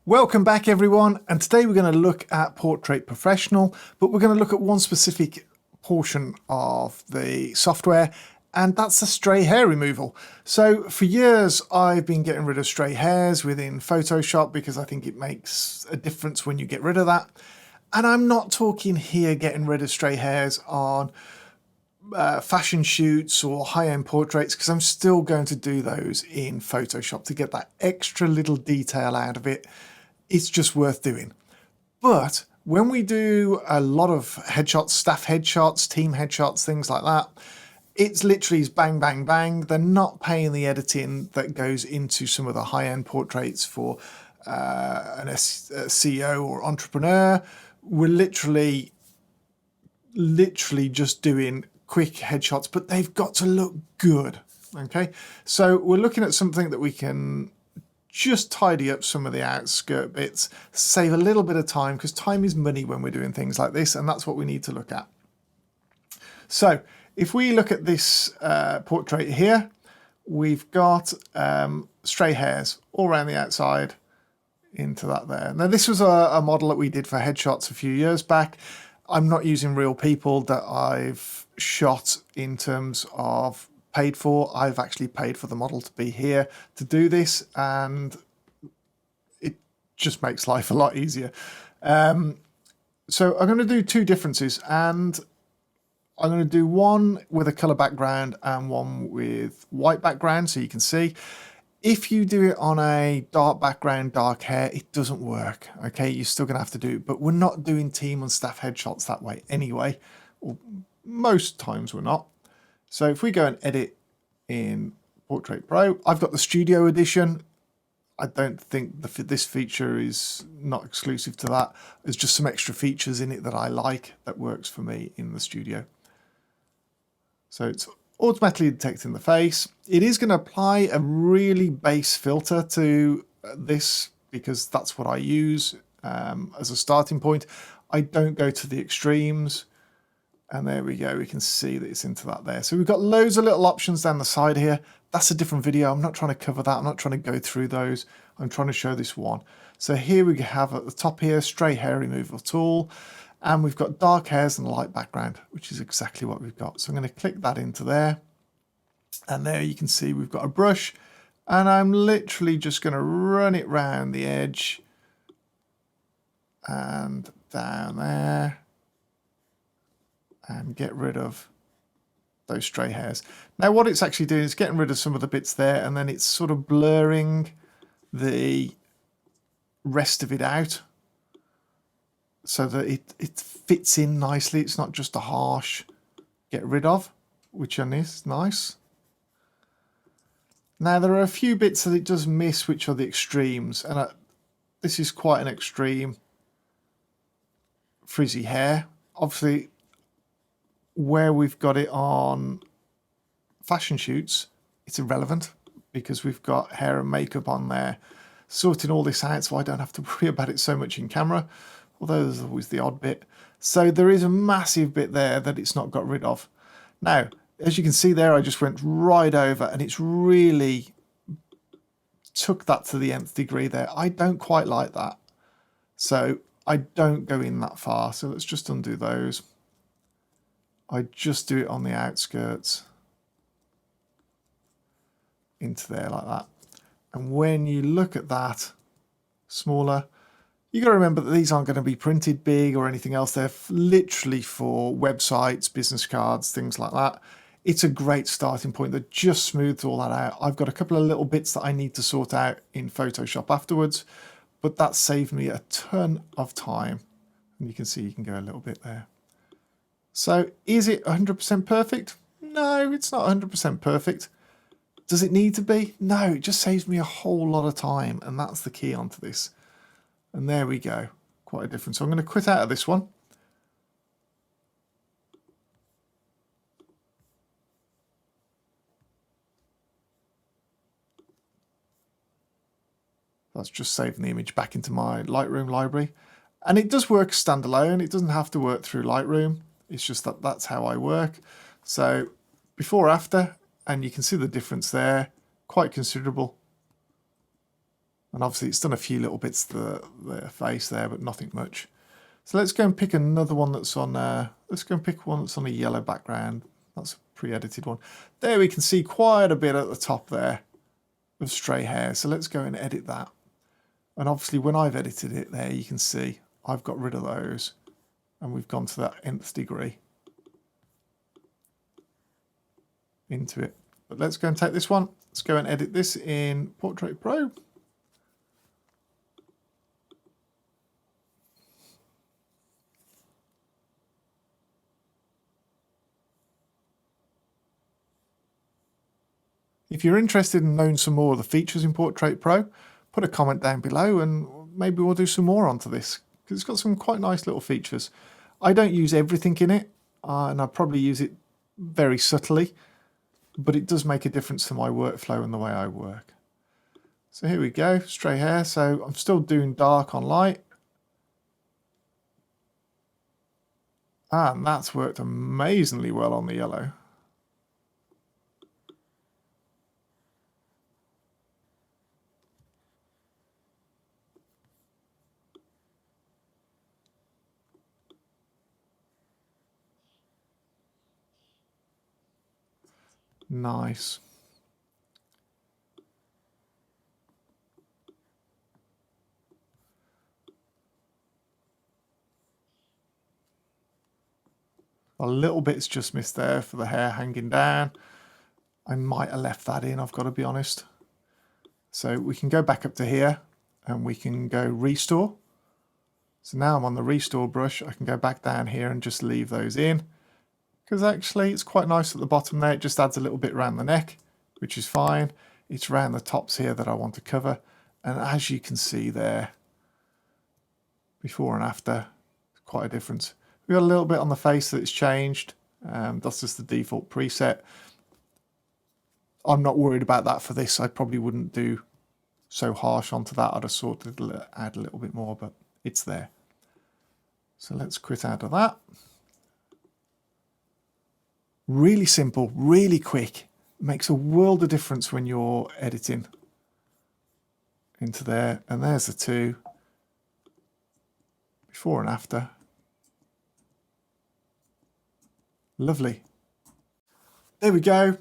Welcome back everyone, and today we're going to look at Portrait Professional, but we're going to look at one specific portion of the software, and that's the stray hair removal. So for years I've been getting rid of stray hairs within Photoshop because I think it makes a difference when you get rid of that. And I'm not talking here getting rid of stray hairs on fashion shoots or high-end portraits, because I'm still going to do those in Photoshop to get that extra little detail out of it. It's just worth doing. But when we do a lot of headshots, staff headshots, team headshots, things like that, it's literally bang, bang, bang. They're not paying the editing that goes into some of the high-end portraits for a CEO or entrepreneur. We're literally just doing quick headshots, but they've got to look good. Okay, so we're looking at something that we can just tidy up some of the outskirt bits, save a little bit of time, because time is money when we're doing things like this, and that's what we need to look at. So if we look at this portrait here, we've got stray hairs all around the outside into that there. Now this was a model that we did for headshots a few years back. I'm not using real people that I've shot in terms of paid for. I've actually paid for the model to be here to do this, and it just makes life a lot easier. So I'm going to do two differences, and I'm going to do one with a color background and one with white background, so you can see. If you do it on a dark background, dark hair, it doesn't work. Okay, you're still going to have to do it, but we're not doing team and staff headshots that way anyway, or most times we're not. So if we go and edit in Portrait Pro, I've got the Studio Edition. I don't think this feature is not exclusive to that. There's just some extra features in it that I like that works for me in the Studio. So it's automatically detecting the face. It is going to apply a really base filter to this because that's what I use as a starting point. I don't go to the extremes. And there we go, we can see that it's into that there. So we've got loads of little options down the side here. That's a different video. I'm not trying to cover that. I'm not trying to go through those. I'm trying to show this one. So here we have at the top here, stray hair removal tool. And we've got dark hairs and a light background, which is exactly what we've got. So I'm going to click that into there. And there you can see we've got a brush. And I'm literally just going to run it round the edge. And down there. And get rid of those stray hairs. Now what it's actually doing is getting rid of some of the bits there, and then it's sort of blurring the rest of it out so that it fits in nicely. It's not just a harsh get rid of, which is nice. Now there are a few bits that it does miss, which are the extremes, and this is quite an extreme frizzy hair. Obviously, where we've got it on fashion shoots, it's irrelevant because we've got hair and makeup on there, sorting all this out, so I don't have to worry about it so much in camera, although there's always the odd bit. So there is a massive bit there that it's not got rid of. Now, as you can see there, I just went right over, and it's really took that to the nth degree there. I don't quite like that, so I don't go in that far. So let's just undo those. I just do it on the outskirts into there like that. And when you look at that smaller, you got to remember that these aren't going to be printed big or anything else. They're literally for websites, business cards, things like that. It's a great starting point that just smooths all that out. I've got a couple of little bits that I need to sort out in Photoshop afterwards, but that saved me a ton of time. And you can see you can go a little bit there. So is it 100% perfect? No, it's not 100% perfect. Does it need to be? No, it just saves me a whole lot of time, and that's the key onto this. And there we go, quite a difference. So I'm going to quit out of this one. That's just saving the image back into my Lightroom library. And it does work standalone. It doesn't have to work through Lightroom. It's just that that's how I work. So before, after, and you can see the difference there, quite considerable. And obviously it's done a few little bits to the face there, but nothing much. So let's go and pick another one that's on, let's go and pick one that's on a yellow background. That's a pre-edited one. There we can see quite a bit at the top there of stray hair. So let's go and edit that. And obviously when I've edited it there, you can see I've got rid of those and we've gone to that nth degree into it. But let's go and take this one. Let's go and edit this in Portrait Pro. If you're interested in knowing some more of the features in Portrait Pro, put a comment down below and maybe we'll do some more onto this, because it's got some quite nice little features. I don't use everything in it, and I probably use it very subtly, but it does make a difference to my workflow and the way I work. So here we go, stray hair. So I'm still doing dark on light. And that's worked amazingly well on the yellow. Nice. A little bit's just missed there for the hair hanging down. I might have left that in, I've got to be honest. So we can go back up to here and we can go restore. So now I'm on the restore brush. I can go back down here and just leave those in, because actually it's quite nice at the bottom there. It just adds a little bit around the neck, which is fine. It's around the tops here that I want to cover. And as you can see there, before and after, quite a difference. We've got a little bit on the face that's changed. That's just the default preset. I'm not worried about that for this. I probably wouldn't do so harsh onto that. I'd have sorted to add a little bit more, but it's there. So let's quit out of that. Really simple, really quick. Makes a world of difference when you're editing into there. And there's the two, before and after. Lovely. There we go.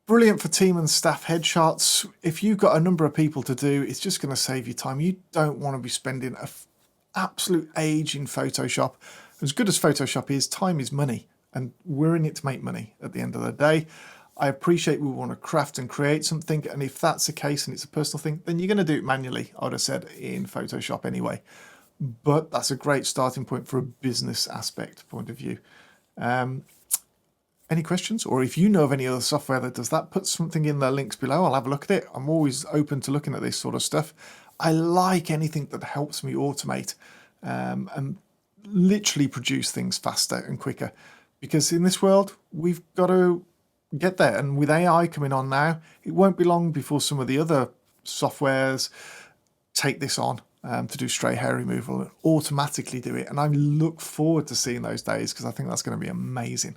Brilliant for team and staff headshots. If you've got a number of people to do, it's just going to save you time. You don't want to be spending an absolute age in Photoshop. As good as Photoshop is, time is money, and we're in it to make money at the end of the day. I appreciate we want to craft and create something, and if that's the case and it's a personal thing, then you're going to do it manually, I would have said, in Photoshop anyway. But that's a great starting point for a business aspect point of view. Any questions? Or if you know of any other software that does that, put something in the links below. I'll have a look at it. I'm always open to looking at this sort of stuff. I like anything that helps me automate and literally produce things faster and quicker. Because in this world, we've got to get there. And with AI coming on now, it won't be long before some of the other softwares take this on to do stray hair removal and automatically do it. And I look forward to seeing those days, because I think that's going to be amazing.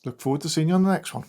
Look forward to seeing you on the next one.